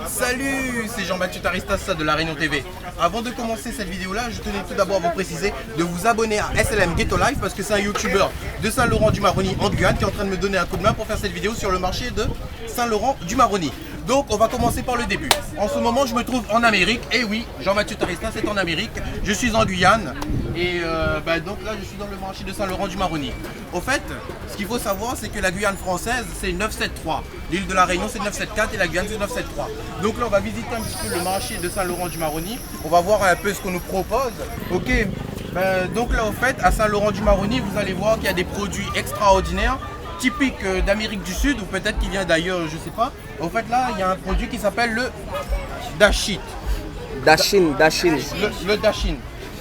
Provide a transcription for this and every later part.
Salut, c'est Jean-Baptiste Aristas de La Réunion TV. Avant de commencer cette vidéo là, je tenais tout d'abord à vous préciser de vous abonner à SLM Ghetto Life parce que c'est un youtubeur de Saint-Laurent-du-Maroni en Guyane qui est en train de me donner un coup de main pour faire cette vidéo sur le marché de Saint-Laurent-du-Maroni. Donc on va commencer par le début. En ce moment je me trouve en Amérique, et oui, Jean-Baptiste Aristas est en Amérique, je suis en Guyane et donc là je suis dans le marché de Saint-Laurent-du-Maroni. Au fait, ce qu'il faut savoir c'est que la Guyane française c'est 973, l'île de la Réunion c'est 974 et la Guyane c'est 973. Donc là on va visiter un petit peu le marché de Saint-Laurent-du-Maroni, on va voir un peu ce qu'on nous propose. Ok, donc là au fait à Saint-Laurent-du-Maroni vous allez voir qu'il y a des produits extraordinaires typique d'Amérique du Sud ou peut-être qu'il vient d'ailleurs, je sais pas. En fait là il y a un produit qui s'appelle le dashit. Dashin. Le dashin.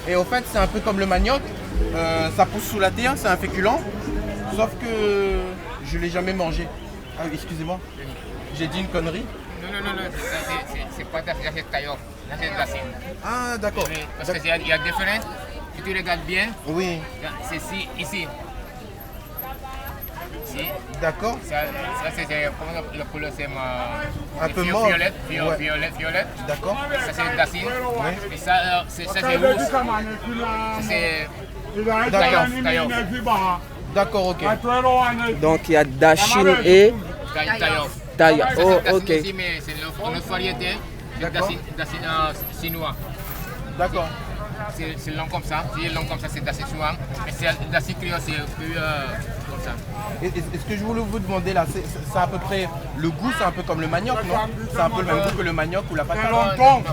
Et au fait c'est un peu comme le manioc, ça pousse sous la terre, c'est un féculent. Sauf que je l'ai jamais mangé. Ah excusez-moi, j'ai dit une connerie. Non, c'est pas la c'est tailleur, là c'est dashin. Ah d'accord. Parce qu'il y a différents, si tu regardes bien, Oui. c'est ici. D'accord. Ça c'est comment le couleur c'est Un peu mauve. violette. D'accord. Ça c'est dashin. Et ça c'est rouge. C'est tailleur. D'accord, ok. Donc il y a Dashin et Tailleur. Taya. Ça, Oh, c'est ok. dashin aussi, mais c'est une autre variété. C'est D'accord. dashin chinois. D'accord. C'est long comme ça. Si c'est long comme ça, c'est dashin chinois. Mais c'est dashin créole, c'est plus comme ça. Est-ce que je voulais vous demander là, c'est à peu près le goût, c'est un peu comme le manioc, non? C'est un peu le même goût que le manioc ou la patate. Non,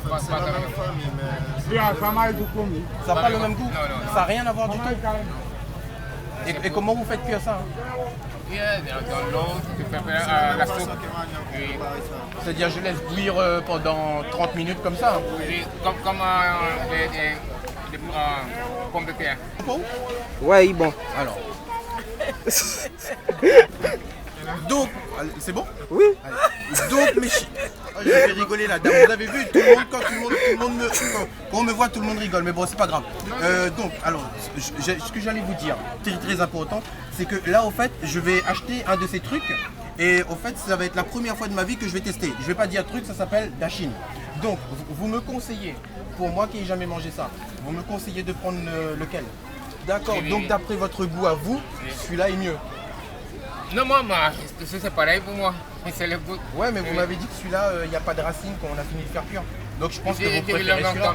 Ça n'a pas le même goût. Non. Ça n'a rien à voir du tout. Et comment vous faites cuire ça? Dans l'eau, tu prépares la soupe. Oui. C'est-à-dire je laisse bouillir pendant 30 minutes comme ça. Oui, comme des pommes de terre. Ouais, bon. Alors. Donc, c'est bon? Oui. Allez. Donc, mes je vais rigoler là. Vous avez vu, tout le monde, quand on me voit, tout le monde rigole. Mais bon, c'est pas grave. Donc, alors, ce que j'allais vous dire, très important, c'est que là, au fait, je vais acheter un de ces trucs. Et au fait, ça va être la première fois de ma vie que je vais tester. Je vais pas dire truc, ça s'appelle dashin. Donc, vous me conseillez, pour moi qui n'ai jamais mangé ça, vous me conseillez de prendre lequel? D'accord, Oui. donc d'après votre goût à vous, celui-là est mieux. Non, moi, c'est pareil pour moi. C'est le goût. Ouais, mais vous m'avez dit que celui-là, il n'y a pas de racines quand on a fini de faire cuire. Donc je pense que vous préférez celui-là.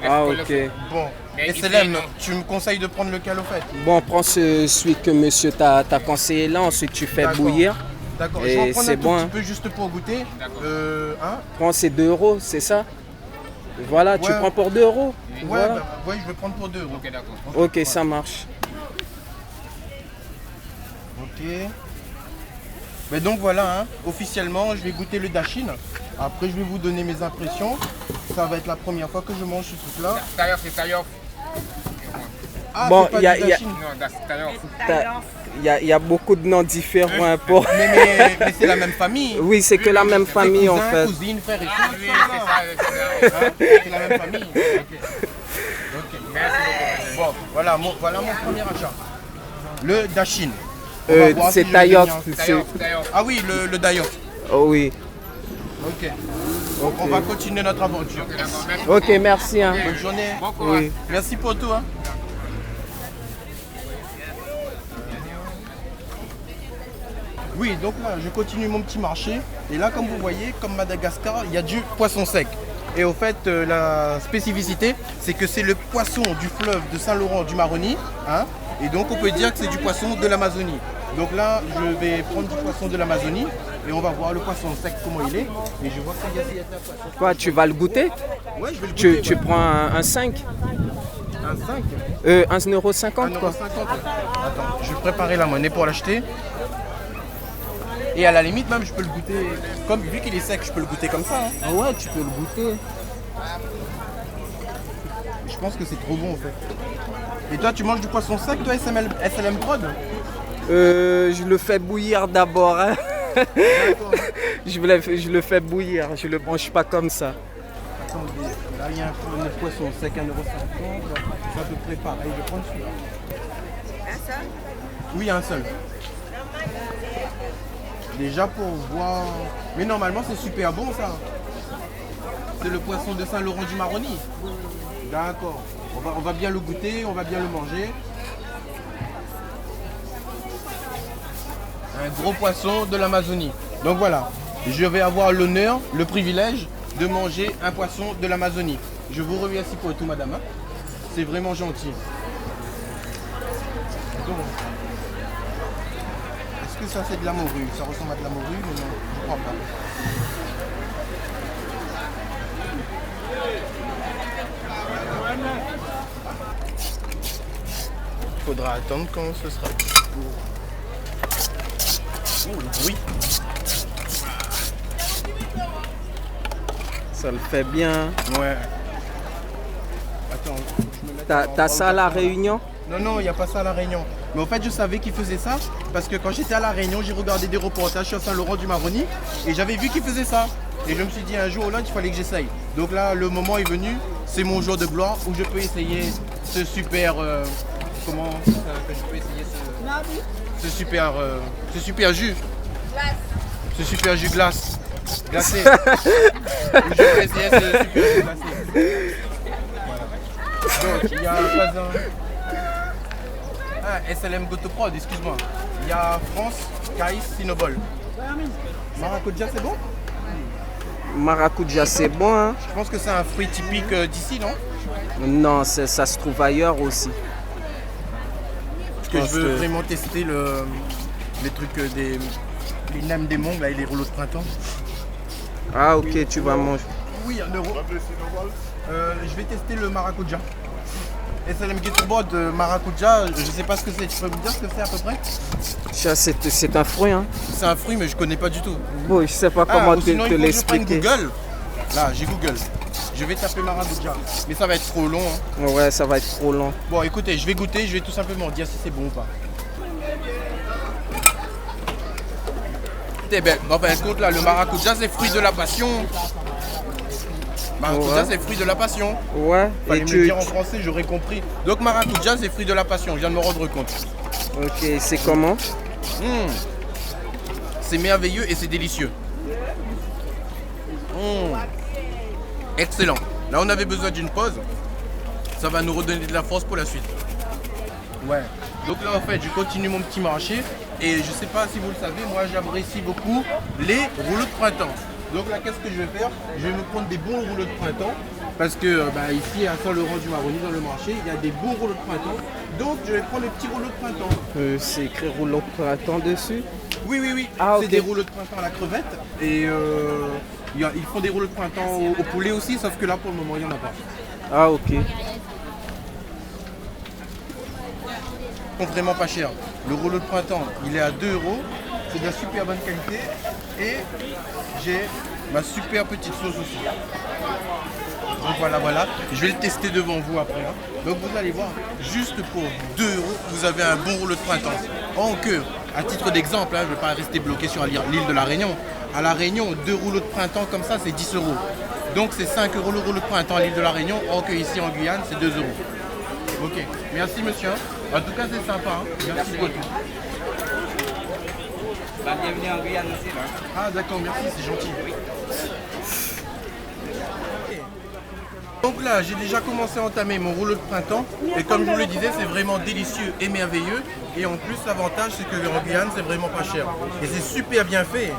Ah, ok. Bon, Mais et ici, Célène, non. tu me conseilles de prendre lequel au fait? Bon, prends celui que monsieur t'a conseillé là, ensuite tu fais D'accord. bouillir. D'accord, Et je vais en prendre c'est un tout bon, petit hein. peu juste pour goûter. Hein? Prends ces 2 €, c'est ça? Voilà, tu Ouais. prends pour 2 €. Ouais, Voilà. ouais, je vais prendre pour 2 €. Ok, d'accord. Ok, ça marche. Ok. Mais donc voilà, hein, officiellement, je vais goûter le dashin. Après, je vais vous donner mes impressions. Ça va être la première fois que je mange ce truc-là. Tailleur, c'est tailleur. Ah, Bon, c'est pas il y a- du il y a- dashin. Non, c'est tailleur. Il y a beaucoup de noms différents hein, pour... Mais c'est la même famille. Oui, c'est que la même famille en Cousin, fait. cousine, frère et Ah, tout. oui, c'est ça. Hein, c'est la même famille. Ok. Merci beaucoup. Bon, voilà mon premier achat. Le dashin. On va voir C'est si je vais Tayof. venir. Tailleur. Ah oui, le dayof. Oh oui. Ok. Donc on va continuer notre aventure. Ok, d'accord. Merci. Ok, merci. Hein. Bonne journée. Bon courage. Oui. Merci pour tout. Hein. Oui, donc là, je continue mon petit marché. Et là, comme vous voyez, comme Madagascar, il y a du poisson sec. Et au fait, la spécificité, c'est que c'est le poisson du fleuve de Saint-Laurent-du-Maroni. Hein, et donc, on peut dire que c'est du poisson de l'Amazonie. Donc là, je vais prendre du poisson de l'Amazonie. Et on va voir le poisson sec, comment il est. Et je vois qu'il y a un poisson. Quoi, tu vas le goûter? Ouais, je vais le goûter. Tu ouais. prends un 5 Un 5 1,50 € quoi. 1,50 €. Attends, je vais préparer la monnaie pour l'acheter. Et à la limite même je peux le goûter, comme vu qu'il est sec, je peux le goûter comme ça. Hein. Ah ouais, tu peux le goûter. Je pense que c'est trop bon en fait. Et toi tu manges du poisson sec toi SLM Prod? Je le fais bouillir d'abord. Hein. Je le fais bouillir, je le mange pas comme ça. Attendez, là il y a un poisson sec 1,50 €, c'est à peu près pareil, je vais prendre celui-là. Un seul? Oui, un seul. Déjà pour voir. Mais normalement c'est super bon ça. C'est le poisson de Saint-Laurent du Maroni. D'accord. On va bien le goûter, on va bien le manger. Un gros poisson de l'Amazonie. Donc voilà, je vais avoir l'honneur, le privilège de manger un poisson de l'Amazonie. Je vous remercie pour tout, madame. C'est vraiment gentil. Est-ce que ça c'est de la morue? Ça ressemble à de la morue, mais non, je crois pas. Faudra attendre quand ce sera. Oh, le bruit. Ça le fait bien. Ouais. Attends, je me mets T'as ça à La Réunion? Non, non, il n'y a pas ça à La Réunion. Mais en fait, je savais qu'ils faisaient ça parce que quand j'étais à La Réunion, j'ai regardé des reportages sur Saint-Laurent du Maroni et j'avais vu qu'ils faisaient ça. Et je me suis dit un jour ou l'autre, il fallait que j'essaye. Donc là, le moment est venu, c'est mon jour de gloire où je peux essayer ce super... comment que je peux essayer ce super jus. Ce super jus glacé. Où je peux essayer ce super jus glacé. Voilà. Donc, il y a pas un... SLM Gotoprod, excuse-moi. Il y a France, Caïs, Sinobol. Maracuja, c'est bon? Maracuja, c'est bon, hein? Je pense que c'est un fruit typique d'ici, non? Non, ça se trouve ailleurs aussi. Parce que je veux vraiment tester les trucs les nems des mongs là, et les rouleaux de printemps. Ah ok, tu vas manger. Oui, 1 euro. Je vais tester le maracuja. SLM Gotoprod maracuja, je sais pas ce que c'est. Tu peux me dire ce que c'est à peu près? C'est un fruit, hein? C'est un fruit mais je connais pas du tout. Bon, je sais pas comment te l'expliquer. Google. Là, j'ai Google. Je vais taper maracuja. Mais ça va être trop long. Hein. Ouais, ça va être trop long. Bon, écoutez, je vais goûter, je vais tout simplement dire si c'est bon ou pas. Eh ben, en fin de compte, là, le maracuja, c'est fruit de la passion. Maracuja, ouais. C'est fruit de la passion. Ouais. Fallait me le dire en français, j'aurais compris. Donc, maracuja, c'est fruit de la passion. Je viens de me rendre compte. Ok, c'est comment? C'est merveilleux et c'est délicieux. Excellent. Là, on avait besoin d'une pause. Ça va nous redonner de la force pour la suite. Ouais. Donc là, en fait, je continue mon petit marché. Et je sais pas si vous le savez, moi, j'apprécie beaucoup les rouleaux de printemps. Donc là, qu'est-ce que je vais faire? Je vais me prendre des bons rouleaux de printemps. Parce que ici, à Saint-Laurent du Maroni, dans le marché, il y a des bons rouleaux de printemps. Donc, je vais prendre les petits rouleaux de printemps. C'est écrit rouleau de printemps dessus? Oui, oui, oui. Ah, c'est okay. des rouleaux de printemps à la crevette. Et ils font des rouleaux de printemps au poulet aussi, sauf que là, pour le moment, il n'y en a pas. Ah, ok. Ils sont vraiment pas cher. Le rouleau de printemps, il est à 2 euros. C'est de la super bonne qualité. Et j'ai ma super petite sauce aussi. Donc voilà, voilà. Je vais le tester devant vous après. Hein. Donc vous allez voir, juste pour 2 euros, vous avez un bon rouleau de printemps. En que, à titre d'exemple, hein, je ne vais pas rester bloqué sur l'île de la Réunion. À la Réunion, 2 rouleaux de printemps comme ça, c'est 10 euros. Donc c'est 5 euros le rouleau de printemps à l'île de la Réunion. En que ici en Guyane, c'est 2 euros. Ok, merci monsieur. En tout cas, c'est sympa. Hein. Merci beaucoup. Bienvenue en Guyane aussi, là. Ah d'accord, merci, c'est gentil. Donc là, j'ai déjà commencé à entamer mon rouleau de printemps. Et comme je vous le disais, c'est vraiment délicieux et merveilleux. Et en plus, l'avantage, c'est qu'en Guyane, c'est vraiment pas cher. Et c'est super bien fait.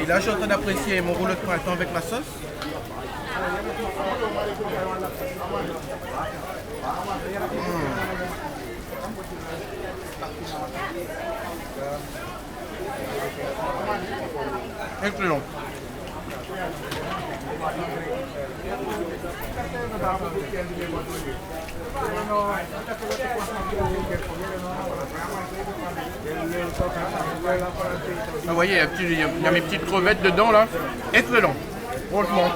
Et là, je suis en train d'apprécier mon rouleau de printemps avec ma sauce. Excellent. Vous voyez, il y a mes petites crevettes dedans là. Excellent. Franchement.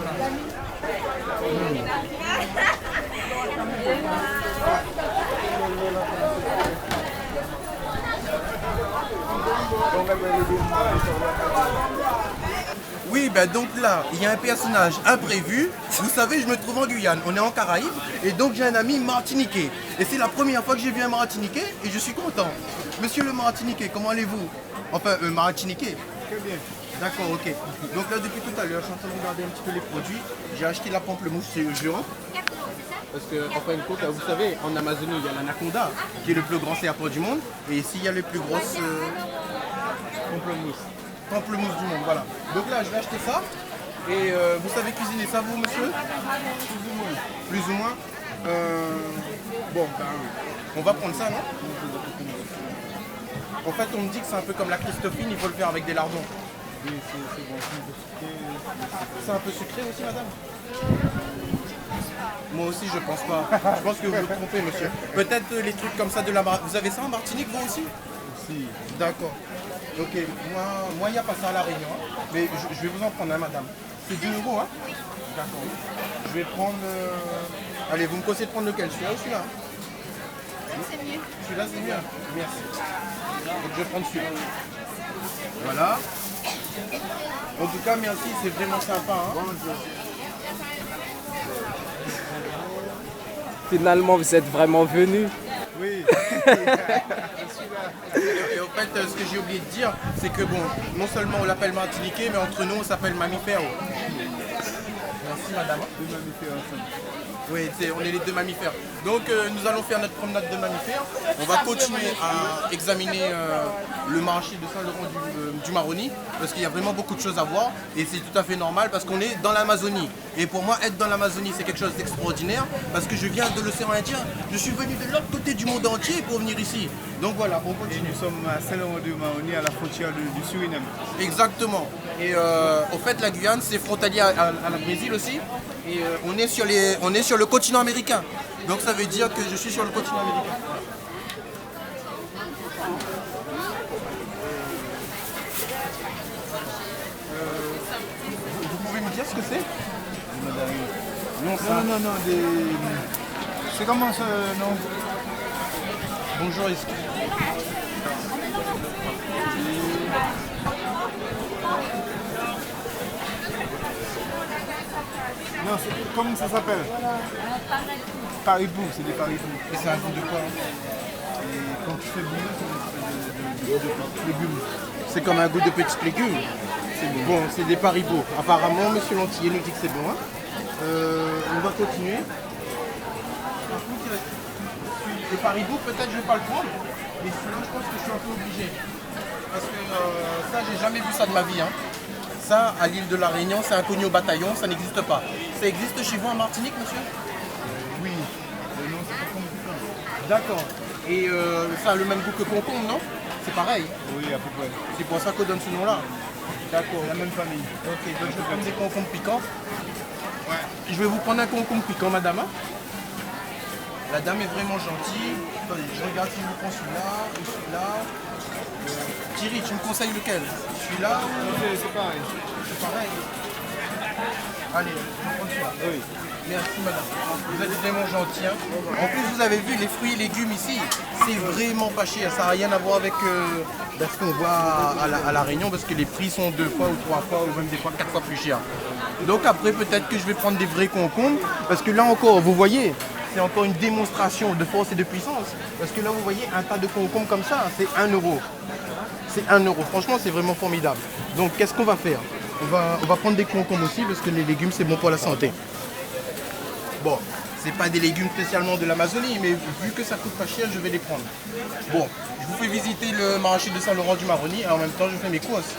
Oui, ben donc là, il y a un personnage imprévu. Vous savez, je me trouve en Guyane, on est en Caraïbes, et donc j'ai un ami martiniquais. Et c'est la première fois que j'ai vu un martiniquais, et je suis content. Monsieur le Martiniquais, comment allez-vous? Enfin, Martiniquais. Très bien. D'accord, ok. Donc là, depuis tout à l'heure, je suis en train de regarder un petit peu les produits. J'ai acheté la pamplemousse chez Jura. Parce que, en fin de compte, vous savez, en Amazonie, il y a l'anaconda, qui est le plus grand serpent du monde. Et ici, il y a les plus grosses pamplemousse du monde, voilà. Donc là, je vais acheter ça. Et vous savez cuisiner ça, vous, monsieur? Plus ou moins. Plus ou moins. Bon, ben, on va prendre ça, non? En fait, on me dit que c'est un peu comme la Christophine, il faut le faire avec des lardons. Oui, c'est bon, c'est un peu sucré. C'est un peu sucré aussi, madame? Moi aussi, je pense pas. Je pense que vous vous trompez, monsieur. Peut-être les trucs comme ça de la Martinique. Vous avez ça en Martinique, vous aussi? Si. D'accord. Ok, moi, il n'y a pas ça à La Réunion. Hein. Mais je vais vous en prendre un, madame. C'est 2 €, hein? D'accord. Je vais prendre... Allez, vous me conseillez de prendre lequel? Celui-là ou celui-là? C'est mieux. Celui-là, c'est mieux. Merci. Donc, je vais prendre celui-là. Voilà. En tout cas, merci, c'est vraiment sympa. Hein. Finalement, vous êtes vraiment venu. Oui. Et en fait, ce que j'ai oublié de dire, c'est que bon, non seulement on l'appelle Martiniquais, mais entre nous, on s'appelle Mammifero. Merci, madame. Deux mammifères ensemble. Oui, on est les 2 mammifères. Donc nous allons faire notre promenade de mammifères. On va continuer à examiner le marché de Saint-Laurent du Maroni parce qu'il y a vraiment beaucoup de choses à voir et c'est tout à fait normal parce qu'on est dans l'Amazonie. Et pour moi, être dans l'Amazonie, c'est quelque chose d'extraordinaire parce que je viens de l'océan Indien. Je suis venu de l'autre côté du monde entier pour venir ici. Donc voilà, on Et continue. nous sommes à Saint-Laurent-du-Maroni, à la frontière du Suriname. Exactement. Et au fait, la Guyane, c'est frontalier à la Brésil aussi. Et on est sur le continent américain. Donc ça veut dire que je suis sur le continent américain. Vous pouvez me dire ce que c'est? Non, ça. Non, c'est comment ce nom? Bonjour, excusez. Non, comment ça s'appelle? Paribou, c'est des paribou. Et c'est un goût de quoi? Et quand tu fais bouillir, c'est de légumes. C'est comme un goût de petits légumes. C'est bon, c'est des paribots. Apparemment, monsieur Lantillé nous dit que c'est bon. Hein. On va continuer. Les paribots, peut-être je ne vais pas le prendre. Mais sinon, je pense que je suis un peu obligé. Parce que ça, j'ai jamais vu ça de ma vie. Hein. Ça, à l'île de la Réunion, c'est inconnu au bataillon, ça n'existe pas. Ça existe chez vous en Martinique, monsieur? Oui, le nom c'est pas comme ça. D'accord. Et ça a le même goût que concombre, non? C'est pareil. Oui, à peu près. C'est pour ça qu'on donne ce nom-là. D'accord. La même famille. Ok, donc je vais prendre des concombres piquants. Ouais. Je vais vous prendre un concombre piquant, madame. Hein. La dame est vraiment gentille. Attendez, je regarde si je vous prends celui-là ou celui-là. Thierry, tu me conseilles lequel? Celui-là ou... C'est pareil. C'est pareil. Allez, je vais prendre celui-là. Oui. Merci madame. Vous êtes vraiment gentil. Hein. En plus, vous avez vu les fruits et légumes ici. C'est vraiment pas cher. Ça n'a rien à voir avec ce qu'on voit à la Réunion parce que les prix sont 2 fois ou 3 fois ou même des fois 4 fois plus chers. Donc après, peut-être que je vais prendre des vrais concombres parce que là encore, vous voyez, c'est encore une démonstration de force et de puissance. Parce que là, vous voyez, un tas de concombres comme ça, c'est 1 €. C'est 1 €. Franchement, c'est vraiment formidable. Donc, qu'est-ce qu'on va faire? On va prendre des concombres aussi parce que les légumes, c'est bon pour la santé. Bon, c'est pas des légumes spécialement de l'Amazonie, mais vu que ça coûte pas cher, je vais les prendre. Bon, je vous fais visiter le marché de Saint-Laurent-du-Maroni et en même temps, je fais mes courses.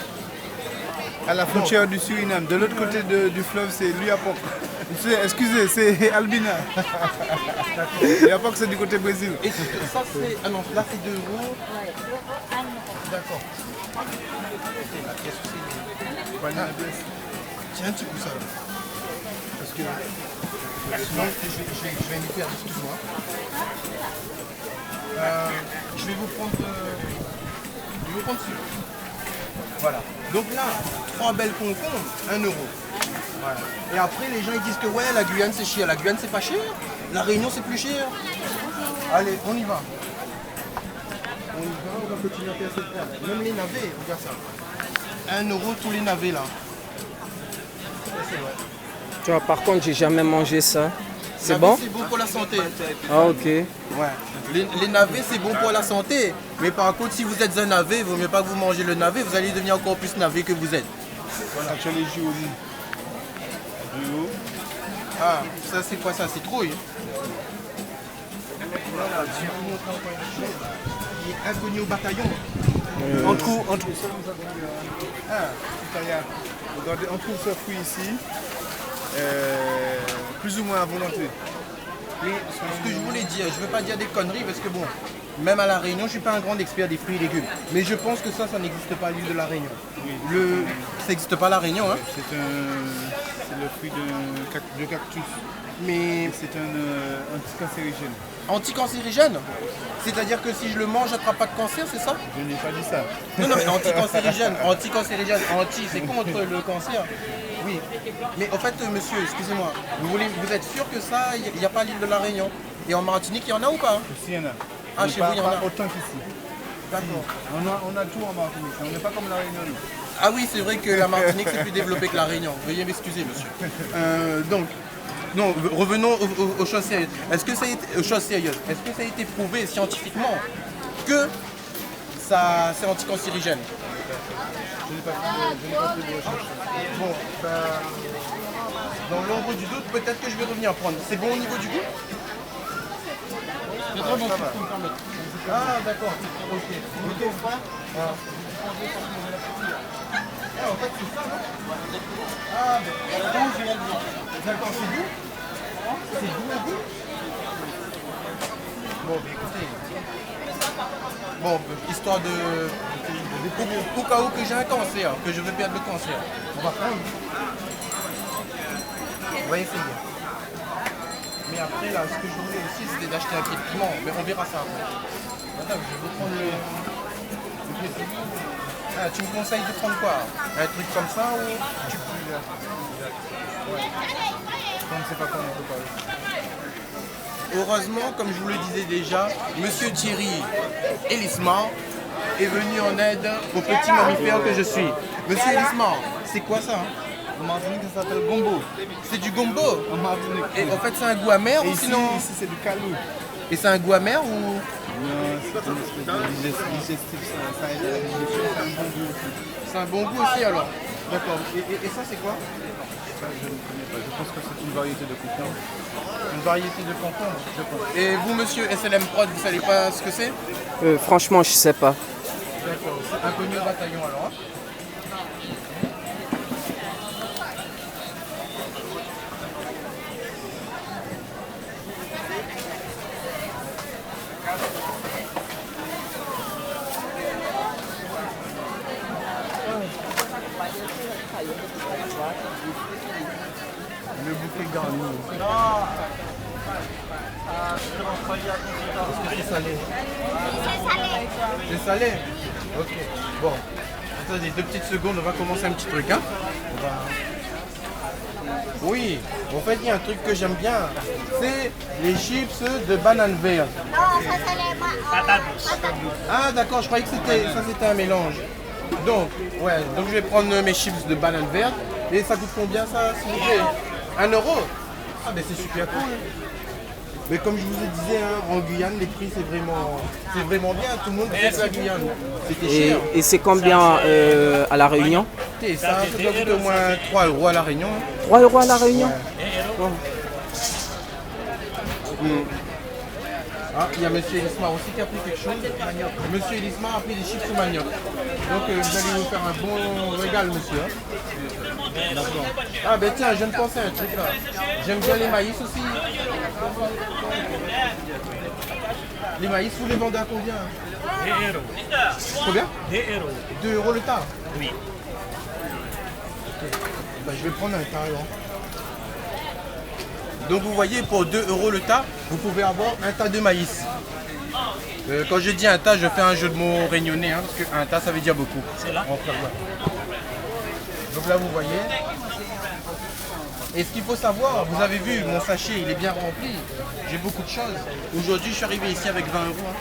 À la frontière du Suriname. De l'autre côté du fleuve, c'est Luapok. Excusez, c'est Albina. Luapok, c'est du côté Brésil. Et ça, c'est... Ah non, là, c'est 2 €. D'accord. La pièce aussi. Tiens un petit coup ça. Parce que sinon, je vais m'y perdre, excuse-moi. Je vais vous prendre celui-là. Voilà. Donc là, 3 belles concombres, 1 €. Voilà. Et après, les gens ils disent que ouais, la Guyane c'est cher. La Guyane c'est pas cher. La Réunion c'est plus cher. Allez, on y va. On va continuer à faire cette prendre. Même les navets, regarde ça. 1 € tous les navets là. Ça, c'est vrai. Tu vois, par contre, j'ai jamais mangé ça. C'est Navet, bon? C'est bon pour la santé. Ah, ok. Ouais. Les navets, c'est bon pour la santé. Mais par contre, si vous êtes un navet, il vaut mieux pas que vous mangez le navet. Vous allez devenir encore plus navet que vous êtes. Actually, you. Ah, ça c'est quoi ça? Citrouille. Voilà, je vais vous montrer encore une chose. Il est inconnu au bataillon. On trouve. Ah, regardez, on trouve ce fruit ici, plus ou moins à volonté. Mais ce que je voulais dire, je veux pas dire des conneries parce que bon, même à La Réunion, je suis pas un grand expert des fruits et légumes. Mais je pense que ça n'existe pas à l'île de La Réunion. Ça n'existe pas à La Réunion, hein. C'est le fruit de cactus. Mais C'est un anticancérigène. anticancérigène? C'est-à-dire que si je le mange, j'attrape pas de cancer, c'est ça? Je n'ai pas dit ça. Non, non, mais anticancérigène, c'est contre le cancer. Oui. Mais en fait, monsieur, excusez-moi, vous êtes sûr que ça, il n'y a pas à l'île de La Réunion? Et en Martinique, il y en a ou pas? S'il y en a. Ah, Mais chez vous, il y en a. pas autant qu'ici. D'accord. On a tout en Martinique. On n'est pas comme la Réunion. Nous. Ah oui, c'est vrai que la Martinique, c'est plus développé que La Réunion. Veuillez m'excuser, monsieur. Non, revenons aux choses sérieuses. Est-ce que ça a été prouvé scientifiquement que ça c'est anticancérigène? Je n'ai pas fait de recherche. Bon, dans l'ombre du doute, peut-être que je vais revenir prendre. C'est bon au niveau du goût? C'est très bon, Ah, d'accord. Ok. Ah, en fait, c'est ça, non? Ah, mais d'accord, c'est doux? C'est doux au goût? Bon, mais écoutez. Bon, histoire de. Au cas où que j'ai un cancer, que je veux perdre le cancer. On va prendre. On va essayer. Mais après, là, ce que je voulais aussi, c'était d'acheter un pied de piment. Mais on verra ça après. Madame, je vais prendre le pied de piment. Ah, tu me conseilles de prendre quoi? Un truc comme ça ou tu peux... Ouais. On ne sait pas comment on peut parler. Heureusement, comme je vous le disais déjà, Monsieur Thierry Elismar est venu en aide au petit mammifère que je suis. Monsieur Elismar, c'est quoi ça? En Martinique, ça s'appelle gombo. C'est du gombo? En Martinique. Et en fait, c'est un goût amer Et ou ici, sinon... ici c'est du calou. Et c'est un goût amer ou... Non, c'est une espèce de digestif, ça aide à la digestion, c'est un bon goût aussi. C'est un bon goût aussi alors? D'accord. Et ça, c'est quoi? Ça, je ne connais pas. Je pense que c'est une variété de concombre. Une variété de concombre, je pense. Et vous, monsieur SLM Prod, vous savez pas ce que c'est? Franchement, je sais pas. D'accord, c'est inconnu au bataillon alors. Hein. Le bouquet garni. Est-ce que c'est salé? C'est salé? Ok. Bon. Attendez, 2 petites secondes, on va commencer un petit truc. Hein. Oui, en fait, il y a un truc que j'aime bien. C'est les chips de banane verte. Non, ça c'est les patates. Ah d'accord, je croyais que c'était un mélange. Donc, ouais, donc je vais prendre mes chips de banane verte. Et ça coûte combien ça, s'il vous plaît? 1 €? Ah ben c'est super cool. Mais comme je vous ai dit, hein, en Guyane, les prix c'est vraiment bien. Tout le monde fait la Guyane. C'était cher. Et c'est combien à La Réunion? Et ça doit coûter au moins 3 € à La Réunion. 3 € à La Réunion? Bon. Ah, il y a Monsieur Elismar aussi qui a pris quelque chose. Monsieur Elismar a pris des chips au manioc. Donc vous allez vous faire un bon régal, monsieur. Hein. D'accord. Ah ben tiens, je viens de penser à un truc là. J'aime bien les maïs aussi. Les maïs, vous les vendez à combien? 2 €. Combien? 2 €. 2 € le tas. Oui. Ok. Bah, je vais prendre un tas alors. Donc vous voyez, pour 2 € le tas, vous pouvez avoir un tas de maïs. Quand je dis un tas, je fais un jeu de mots réunionnais, hein, parce qu'un tas ça veut dire beaucoup. C'est là. En frère, ouais. Donc là vous voyez. Et ce qu'il faut savoir, vous avez vu, mon sachet il est bien rempli. J'ai beaucoup de choses. Aujourd'hui je suis arrivé ici avec 20 €. Hein.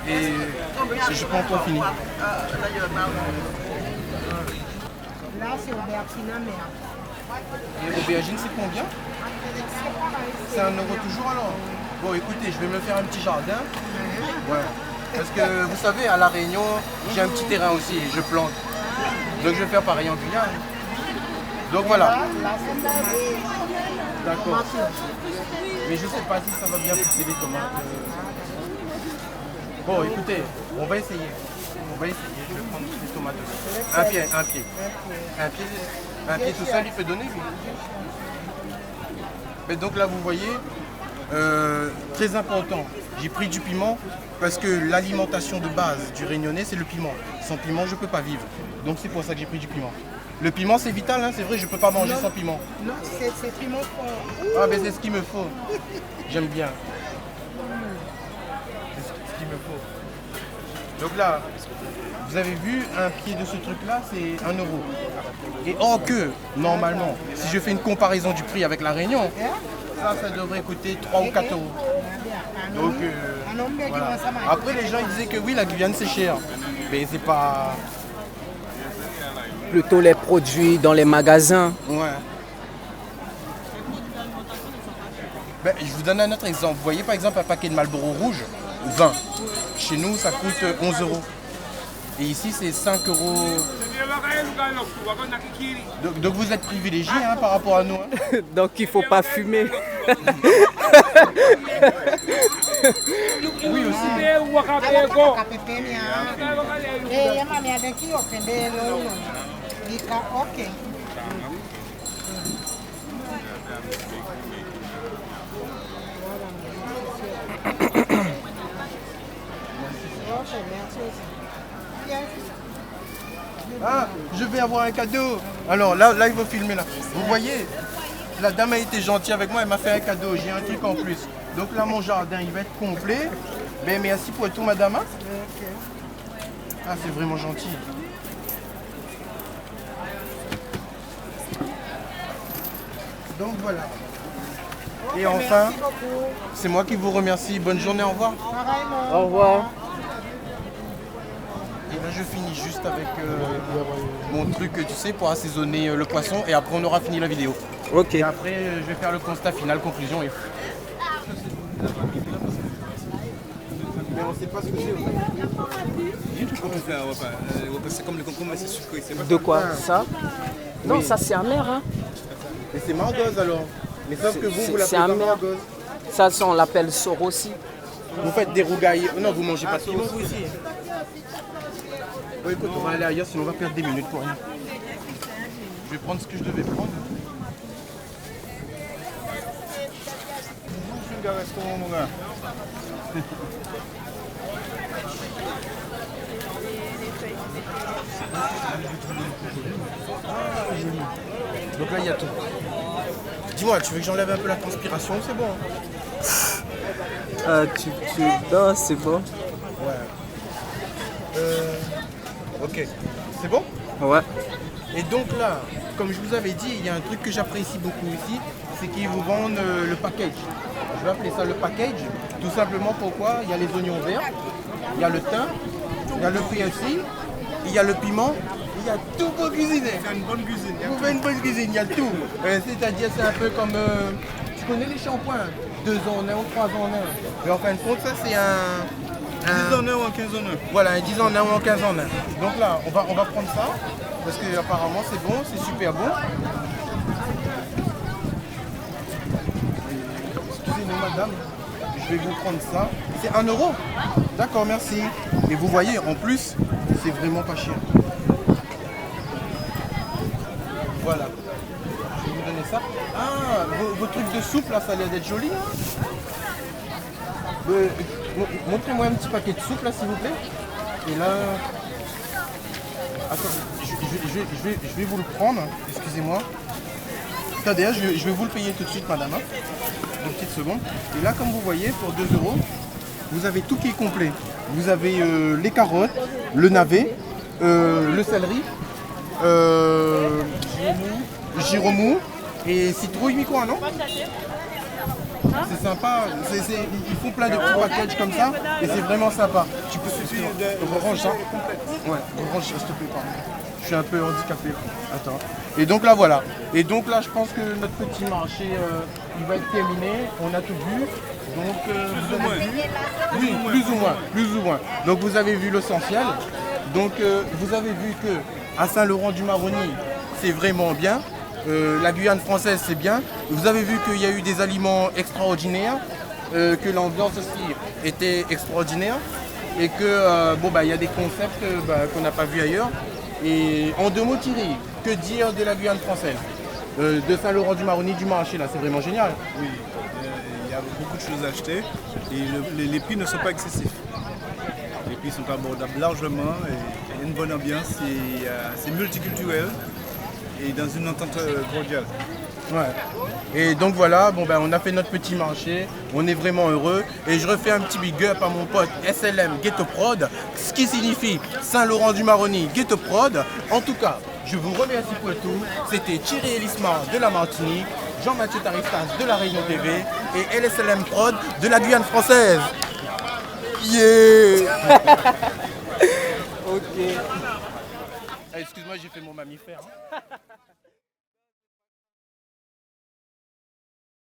Et je n'ai pas encore fini. Là, c'est aubergine amère. Et aubergine, c'est combien? C'est 1 euro toujours alors? Bon, écoutez, je vais me faire un petit jardin. Ouais. Parce que vous savez, à La Réunion, j'ai un petit terrain aussi, je plante. Donc je vais faire pareil en Guyane. Donc voilà. D'accord. Mais je sais pas si ça va bien pousser les tomates. Bon, écoutez, on va essayer. On va essayer. Je vais prendre des tomates aussi. Un pied. Un pied tout seul, il peut donner. Lui. Mais donc là, vous voyez, très important. J'ai pris du piment parce que l'alimentation de base du Réunionnais, c'est le piment. Sans piment, je ne peux pas vivre. Donc c'est pour ça que j'ai pris du piment. Le piment, c'est vital, hein, c'est vrai, je ne peux pas manger sans piment. Non, c'est piment fort. Ah, mais c'est ce qu'il me faut. J'aime bien. C'est ce qu'il me faut. Donc là, vous avez vu, un pied de ce truc-là, c'est 1 euro. Et or que, normalement, si je fais une comparaison du prix avec la Réunion, ça devrait coûter 3 ou 4 euros. Donc, voilà. Après, les gens ils disaient que oui, la Guyane, c'est cher. Mais c'est pas... Plutôt les produits dans les magasins. Ouais. Ben, je vous donne un autre exemple. Vous voyez par exemple un paquet de Marlboro rouge, 20. Chez nous, ça coûte 11 euros. Et ici, c'est 5 euros. Donc vous êtes privilégiés hein, par rapport à nous. Hein. Donc il ne faut pas fumer. Oui aussi. Ah, je vais avoir un cadeau. Alors là, il faut filmer là. Vous voyez, la dame a été gentille avec moi, elle m'a fait un cadeau. J'ai un truc en plus. Donc là, mon jardin, il va être complet. Ben, merci pour tout, madame. Ah, c'est vraiment gentil. Donc voilà. Et enfin, c'est moi qui vous remercie. Bonne journée, au revoir. Au revoir. Et là, je finis juste avec mon truc, tu sais, pour assaisonner le poisson. Et après, on aura fini la vidéo. Ok. Et après, je vais faire le constat final, conclusion. Et... Mais on ne sait pas ce que c'est. C'est comme le concombre, c'est sucré. De quoi? Ça? Non, ça c'est amer. Hein? Mais c'est margoze alors. Mais sauf que vous l'appelez pas amer. margoze. Ça, on l'appelle sorossi. Vous faites des rougailles. Non, vous mangez pas de piment, vous ici. Bon, écoute, on va aller ailleurs, sinon on va perdre des minutes pour rien. Je vais prendre ce que je devais prendre. Donc là, il y a tout. Dis-moi, tu veux que j'enlève un peu la transpiration? C'est bon. Ah, non, c'est bon. Ouais. Ok. C'est bon? Ouais. Et donc là, comme je vous avais dit, il y a un truc que j'apprécie beaucoup ici, c'est qu'ils vous vendent le package. Je vais appeler ça le package, tout simplement pourquoi il y a les oignons verts, il y a le thym, il y a le persil, il y a le piment, il y a tout pour cuisiner. C'est une bonne cuisine. Vous faites une bonne cuisine, il y a tout. C'est-à-dire, c'est un peu comme, tu connais les shampoings, 2 en 1 ou 3 en 1. Mais en fin de compte, ça c'est un... 10 en 1 ou en 15 en 1. Voilà, un 10 en 1 ou en 15 en 1. Donc là, on va prendre ça, parce que apparemment c'est bon, c'est super bon. Excusez-moi madame, je vais vous prendre ça. C'est 1 euro? D'accord, merci. Et vous voyez, en plus, c'est vraiment pas cher. Voilà. Je vais vous donner ça. Ah, vos trucs de soupe là, ça a l'air d'être joli. Hein. Montrez-moi un petit paquet de soupe là s'il vous plaît. Et là... Attends, je vais vous le prendre, excusez-moi. Attendez, je vais vous le payer tout de suite madame. Hein. 2 petites secondes. Et là comme vous voyez, pour 2 euros, vous avez tout qui est complet. Vous avez les carottes, le navet, le céleri, giromou et citrouille mi quoi non? C'est sympa, ils font plein de petits packages comme ça et c'est vraiment sympa. Tu peux suffire de range ça. Ouais, range s'il te plaît, pardon. Je suis un peu handicapé. Attends. Et donc là voilà. Et donc là je pense que notre petit marché il va être terminé. On a tout vu. Donc vous avez vu. Oui, plus ou moins. Donc vous avez vu l'essentiel. Donc vous avez vu que à Saint-Laurent-du-Maroni, c'est vraiment bien. La Guyane française, c'est bien. Vous avez vu qu'il y a eu des aliments extraordinaires, que l'ambiance aussi était extraordinaire et que bon bah il y a des concepts qu'on n'a pas vus ailleurs. Et en 2 mots, Thierry, que dire de la Guyane française, de Saint-Laurent-du-Maroni, du marché là, c'est vraiment génial. Oui, il y a beaucoup de choses à acheter et les prix ne sont pas excessifs. Les prix sont abordables largement et il y a une bonne ambiance, c'est multiculturel et dans une entente cordiale. Ouais. Et donc voilà, bon ben on a fait notre petit marché, on est vraiment heureux. Et je refais un petit big up à mon pote SLM Ghetto Prod, ce qui signifie Saint-Laurent-du-Maroni Ghetto Prod. En tout cas, je vous remercie pour tout. C'était Thierry Elismar de la Martinique, Jean-Mathieu Taristas de la Réunion TV et LSLM Prod de la Guyane française. Yeah. Ok. Excuse-moi, j'ai fait mon mammifère. Hein.